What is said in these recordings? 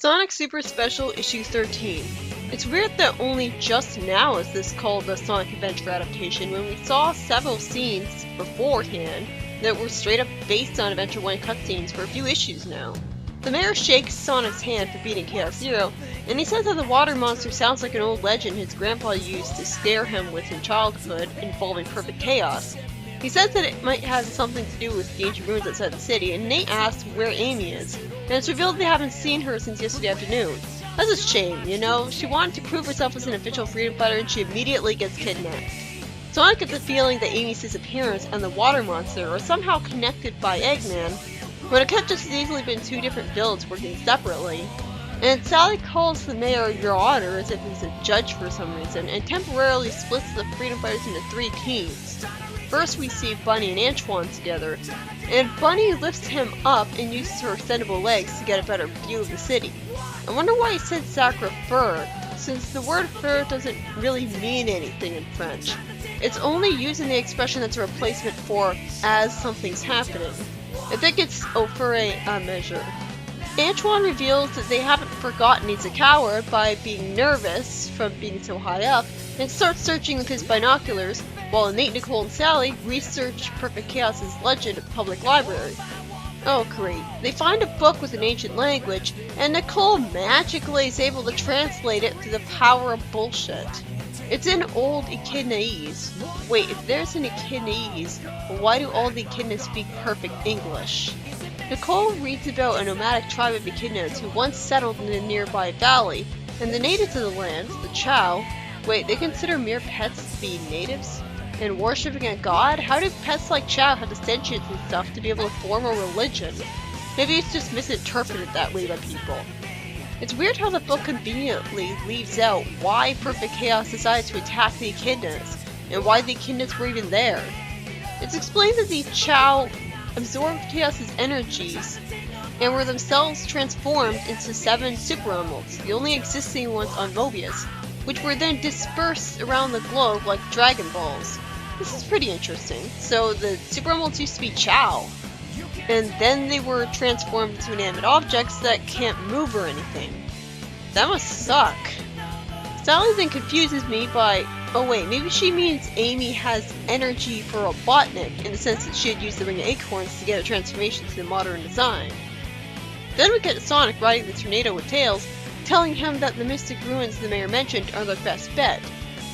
Sonic Super Special Issue 13. It's weird that only just now is this called the Sonic Adventure adaptation when we saw several scenes beforehand that were straight up based on Adventure 1 cutscenes for a few issues now. The mayor shakes Sonic's hand for beating Chaos Zero, and he says that the water monster sounds like an old legend his grandpa used to scare him with in childhood involving perfect chaos. He says that it might have something to do with the ancient ruins outside the city, and Nate asks where Amy is, and it's revealed they haven't seen her since yesterday afternoon. That's a shame, you know? She wanted to prove herself as an official freedom fighter and she immediately gets kidnapped. Sonic gets the feeling that Amy's disappearance and the water monster are somehow connected by Eggman, but it could have just as easily been two different villains working separately. And Sally calls the mayor Your Honor as if he's a judge for some reason, and temporarily splits the freedom fighters into three teams. First we see Bunny and Antoine together, and Bunny lifts him up and uses her extendable legs to get a better view of the city. I wonder why he said sacre fur, since the word fur doesn't really mean anything in French. It's only using the expression that's a replacement for as something's happening. I think it's au fur et à mesure. Antoine reveals that they haven't forgotten he's a coward by being nervous from being so high up, and starts searching with his binoculars, while Nate, Nicole, and Sally research Perfect Chaos's legend at the public library. Oh great, they find a book with an ancient language, and Nicole magically is able to translate it through the power of bullshit. It's in Old Echidnaese. Wait, if there's an Echidnaese, why do all the Echidnas speak perfect English? Nicole reads about a nomadic tribe of Echidnas who once settled in a nearby valley, and the natives of the land, the Chow, wait, they consider mere pets to be natives? And worshipping a god? How do pets like Chow have the sentience and stuff to be able to form a religion? Maybe it's just misinterpreted that way by people. It's weird how the book conveniently leaves out why Perfect Chaos decided to attack the Echidnas, and why the Echidnas were even there. It's explained that the Chow absorbed Chaos's energies, and were themselves transformed into 7 Super Emeralds, the only existing ones on Mobius, which were then dispersed around the globe like Dragon Balls. This is pretty interesting. So the Super Emeralds used to be Chow, and then they were transformed into inanimate objects that can't move or anything. That must suck. Sally then confuses me by, oh wait, maybe she means Amy has energy for Robotnik in the sense that she had used the Ring of Acorns to get a transformation to the modern design. Then we get Sonic riding the tornado with Tails, telling him that the mystic ruins the mayor mentioned are their best bet.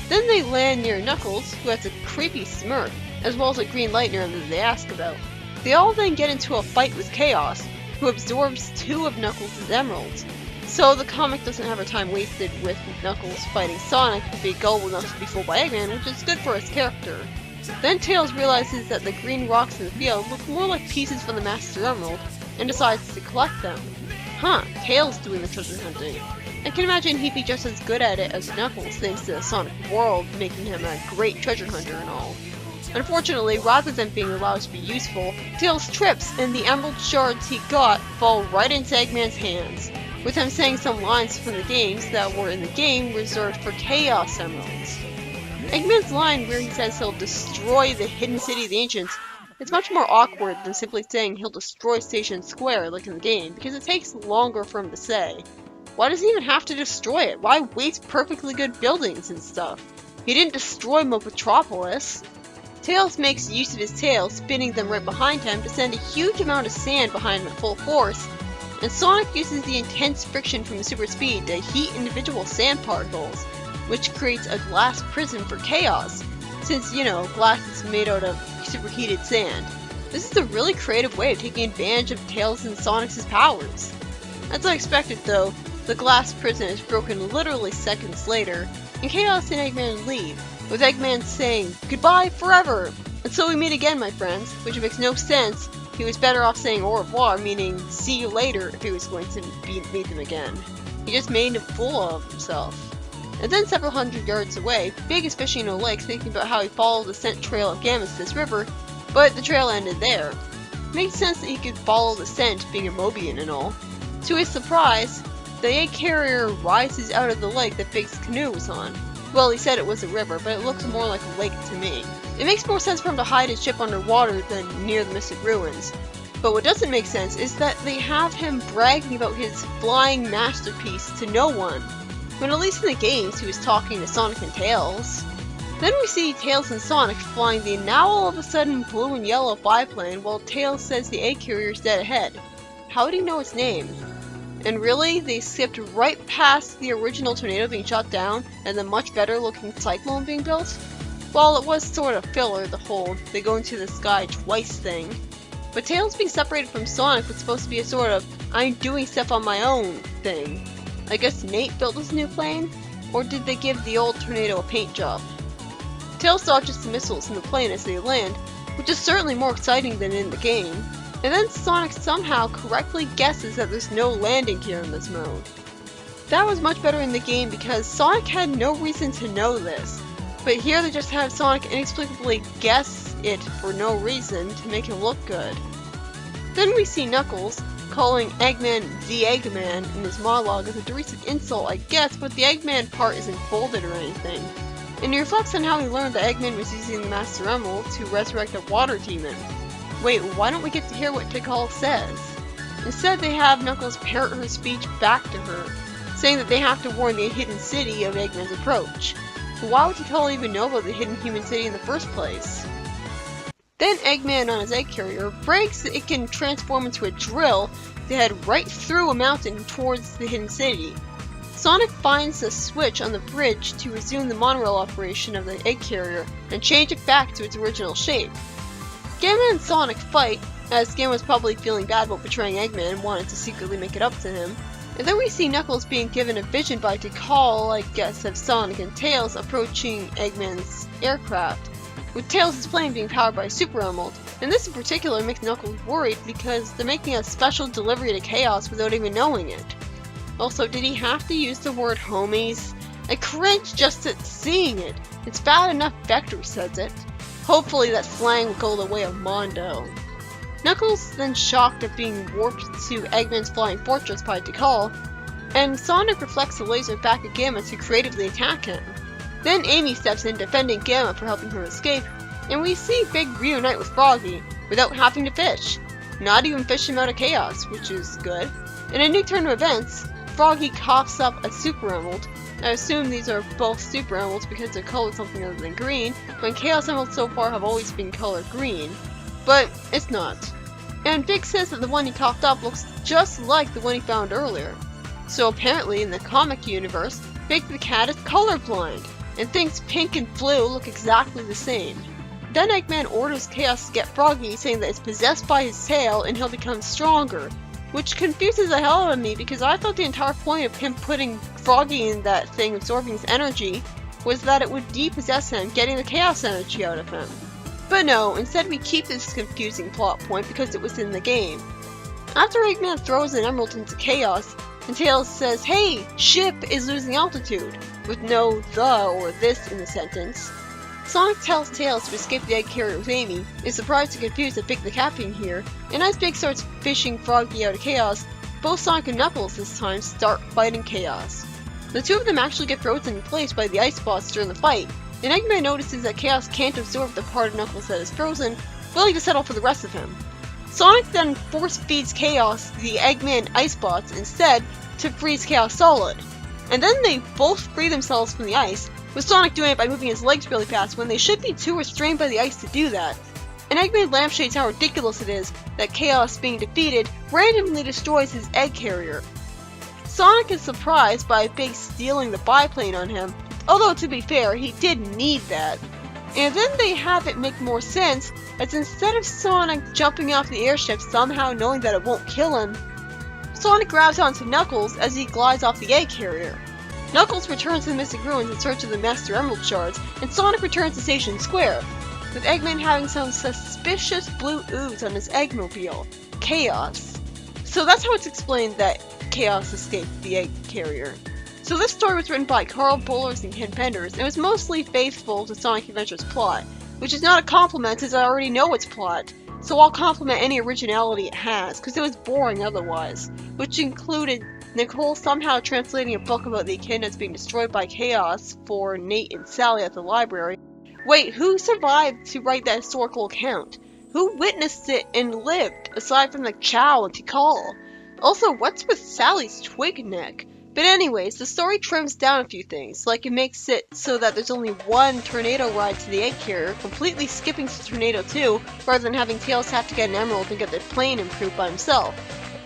Then they land near Knuckles, who has a creepy smirk, as well as a green lightner that they ask about. They all then get into a fight with Chaos, who absorbs 2 of Knuckles' emeralds. So the comic doesn't have her time wasted with Knuckles fighting Sonic to be gullible enough to be fooled by Eggman, which is good for his character. Then Tails realizes that the green rocks in the field look more like pieces from the Master Emerald, and decides to collect them. Huh, Tails doing the treasure hunting. I can imagine he'd be just as good at it as Knuckles thanks to the Sonic world making him a great treasure hunter and all. Unfortunately, rather than being allowed to be useful, Tails trips and the emerald shards he got fall right into Eggman's hands, with him saying some lines from the games that were in the game reserved for Chaos Emeralds. Eggman's line where he says he'll destroy the hidden city of the ancients is much more awkward than simply saying he'll destroy Station Square like in the game, because it takes longer for him to say. Why does he even have to destroy it? Why waste perfectly good buildings and stuff? He didn't destroy Mopotropolis. Tails makes use of his tail, spinning them right behind him to send a huge amount of sand behind him at full force, and Sonic uses the intense friction from his super speed to heat individual sand particles, which creates a glass prison for Chaos, since, you know, glass is made out of superheated sand. This is a really creative way of taking advantage of Tails and Sonic's powers. As unexpected though, the glass prison is broken literally seconds later, and Chaos and Eggman leave, with Eggman saying, "Goodbye forever! Until we meet again, my friends," which makes no sense. He was better off saying au revoir, meaning see you later, if he was going to meet them again. He just made a fool of himself. And then several hundred yards away, Big is fishing in a lake thinking about how he followed the scent trail of Gammas to this river, but the trail ended there. It makes sense that he could follow the scent, being a Mobian and all. To his surprise, the egg carrier rises out of the lake that Big's canoe was on. Well, he said it was a river, but it looks more like a lake to me. It makes more sense for him to hide his ship underwater than near the mystic ruins. But what doesn't make sense is that they have him bragging about his flying masterpiece to no one, when at least in the games he was talking to Sonic and Tails. Then we see Tails and Sonic flying the now all of a sudden blue and yellow biplane while Tails says the egg carrier is dead ahead. How would he know its name? And really, they skipped right past the original tornado being shot down and the much better looking cyclone being built? Well, it was sort of filler, the whole they go into the sky twice thing. But Tails being separated from Sonic was supposed to be a sort of I'm doing stuff on my own thing. I guess Nate built this new plane? Or did they give the old tornado a paint job? Tails dodges the missiles in the plane as they land, which is certainly more exciting than in the game. And then Sonic somehow correctly guesses that there's no landing gear in this mode. That was much better in the game because Sonic had no reason to know this. But here they just have Sonic inexplicably guess it for no reason to make him look good. Then we see Knuckles calling Eggman the Eggman in his monologue as a derisive insult, I guess, but the Eggman part isn't folded or anything. And he reflects on how he learned that Eggman was using the Master Emerald to resurrect a water demon. Wait, why don't we get to hear what Tikal says? Instead, they have Knuckles parrot her speech back to her, saying that they have to warn the hidden city of Eggman's approach. But why would Tikal even know about the hidden human city in the first place? Then Eggman on his egg carrier brags that it can transform into a drill to head right through a mountain towards the hidden city. Sonic finds a switch on the bridge to resume the monorail operation of the egg carrier and change it back to its original shape. Gamma and Sonic fight, as Gamma was probably feeling bad about betraying Eggman and wanted to secretly make it up to him. And then we see Knuckles being given a vision by Tikal, I guess, of Sonic and Tails approaching Eggman's aircraft, with Tails' plane being powered by a Super Emerald. And this in particular makes Knuckles worried because they're making a special delivery to Chaos without even knowing it. Also, did he have to use the word homies? I cringe just at seeing it. It's bad enough Vector says it. Hopefully that slang will go the way of Mondo. Knuckles then shocked at being warped to Eggman's flying fortress by Tikal, and Sonic reflects the laser back at Gamma to creatively attack him. Then Amy steps in defending Gamma for helping her escape, and we see Big reunite with Froggy without having to fish. Not even fish him out of Chaos, which is good. In a new turn of events, Froggy coughs up a Super Emerald. I assume these are both Super Emeralds because they're colored something other than green, when Chaos Emeralds so far have always been colored green. But it's not. And Big says that the one he coughed up looks just like the one he found earlier. So apparently in the comic universe, Big the Cat is colorblind, and thinks pink and blue look exactly the same. Then Eggman orders Chaos to get Froggy, saying that it's possessed by his tail and he'll become stronger. Which confuses the hell out of me because I thought the entire point of him putting Froggy in that thing, absorbing his energy, was that it would depossess him, getting the chaos energy out of him. But no, instead we keep this confusing plot point because it was in the game. After Eggman throws an emerald into Chaos, and Tails says, "Hey, ship is losing altitude," with no the or this in the sentence, Sonic tells Tails to escape the egg carrier with Amy, is surprised and confused at Big the Cat being here, and as Big starts fishing Froggy out of Chaos, both Sonic and Knuckles this time start fighting Chaos. The two of them actually get frozen in place by the ice spots during the fight, and Eggman notices that Chaos can't absorb the part of Knuckles that is frozen, willing to settle for the rest of him. Sonic then force feeds Chaos the Eggman ice bots instead to freeze Chaos solid, and then they both free themselves from the ice, with Sonic doing it by moving his legs really fast when they should be too restrained by the ice to do that. And Eggman lampshades how ridiculous it is that Chaos being defeated randomly destroys his egg carrier. Sonic is surprised by Big stealing the biplane on him, although to be fair, he did need that. And then they have it make more sense, as instead of Sonic jumping off the airship somehow knowing that it won't kill him, Sonic grabs onto Knuckles as he glides off the egg carrier. Knuckles returns to the Mystic Ruins in search of the Master Emerald shards, and Sonic returns to Station Square, with Eggman having some suspicious blue ooze on his Eggmobile, Chaos. So that's how it's explained that Chaos escaped the egg carrier. So this story was written by Carl Bollers and Ken Penders, and was mostly faithful to Sonic Adventure's plot, which is not a compliment as I already know its plot, so I'll compliment any originality it has, because it was boring otherwise, which included Nicole somehow translating a book about the echidnas being destroyed by Chaos for Nate and Sally at the library. Wait, who survived to write that historical account? Who witnessed it and lived, aside from the Chow and Tikal? Also, what's with Sally's twig neck? But anyways, the story trims down a few things, like it makes it so that there's only one tornado ride to the egg carrier, completely skipping to Tornado 2, rather than having Tails have to get an emerald and get the plane improved by himself.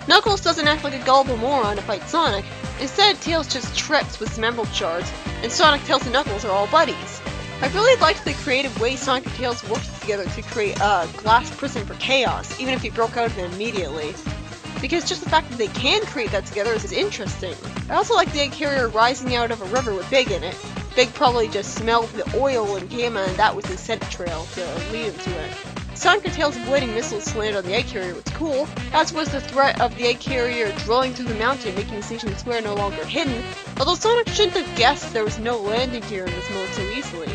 Knuckles doesn't act like a gullible moron to fight Sonic. Instead, Tails just trips with some emerald shards, and Sonic, Tails, and Knuckles are all buddies. I really liked the creative way Sonic and Tails worked together to create a glass prison for Chaos, even if he broke out of it immediately. Because just the fact that they can create that together is interesting. I also like the egg carrier rising out of a river with Big in it. Big probably just smelled the oil in Gamma, and that was his scent trail to lead him to it. Sonic and Tails avoiding missiles to land on the egg carrier was cool, as was the threat of the egg carrier drilling through the mountain, making Station Square no longer hidden, although Sonic shouldn't have guessed there was no landing gear in this mode so easily.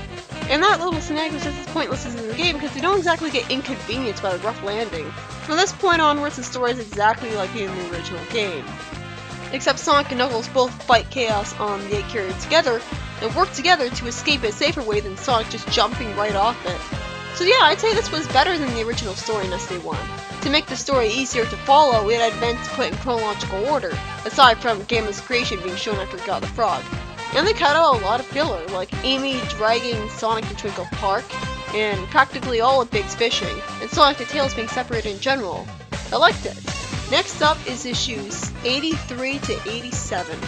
And that little snag was just as pointless as in the game because they don't exactly get inconvenienced by the rough landing. From this point onwards, the story is exactly like in the original game. Except Sonic and Knuckles both fight Chaos on the egg carrier together, and work together to escape a safer way than Sonic just jumping right off it. So yeah, I'd say this was better than the original story in SD1. To make the story easier to follow, it had events put in chronological order, aside from Gamma's creation being shown after he got the frog. And they cut out a lot of filler, like Amy dragging Sonic to Twinkle Park, and practically all of Big's fishing, and Sonic and Tails being separated in general. I liked it. Next up is issues 83 to 87.